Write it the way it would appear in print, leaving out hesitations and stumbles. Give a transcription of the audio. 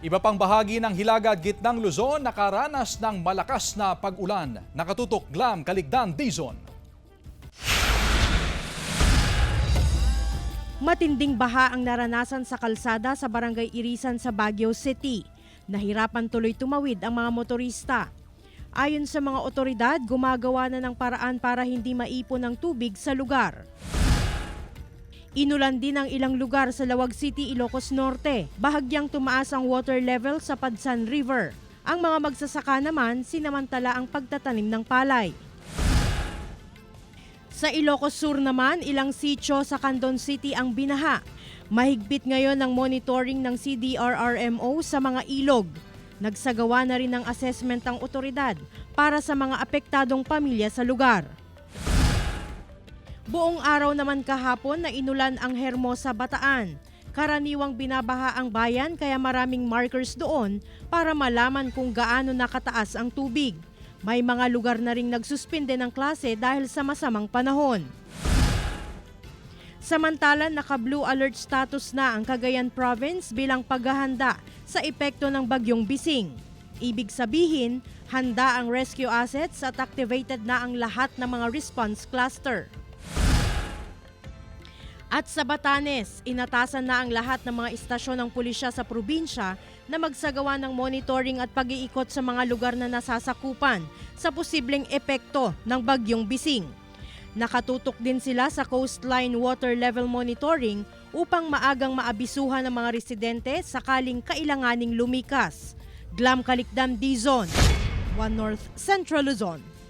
Iba pang bahagi ng Hilaga at Gitnang Luzon nakaranas ng malakas na pag-ulan. Nakatutok Glam Caligdan, Dizon. Matinding baha ang naranasan sa kalsada sa Barangay Irisan sa Baguio City. Nahirapan tuloy tumawid ang mga motorista. Ayon sa mga otoridad, gumagawa na ng paraan para hindi maipon ang tubig sa lugar. Inulan din ang ilang lugar sa Lawag City, Ilocos Norte. Bahagyang tumaas ang water level sa Padsan River. Ang mga magsasaka naman sinamantala ang pagtatanim ng palay. Sa Ilocos Sur naman, ilang sitio sa Candon City ang binaha. Mahigpit ngayon ang monitoring ng CDRRMO sa mga ilog. Nagsagawa na rin ng assessment ang otoridad para sa mga apektadong pamilya sa lugar. Buong araw naman kahapon na inulan ang Hermosa, Bataan. Karaniwang binabaha ang bayan kaya maraming markers doon para malaman kung gaano nakataas ang tubig. May mga lugar na ring nagsuspinde ng klase dahil sa masamang panahon. Samantala, naka-blue alert status na ang Cagayan Province bilang paghahanda sa epekto ng bagyong Bising. Ibig sabihin, handa ang rescue assets at activated na ang lahat ng mga response cluster. At sa Batanes, inatasan na ang lahat ng mga istasyon ng pulisya sa probinsya na magsagawa ng monitoring at pag-iikot sa mga lugar na nasasakupan sa posibleng epekto ng bagyong Bising. Nakatutok din sila sa coastline water level monitoring upang maagang maabisuhan ng mga residente sakaling kailanganing lumikas. Glam Caligdan, Dizon, 1 North Central Luzon.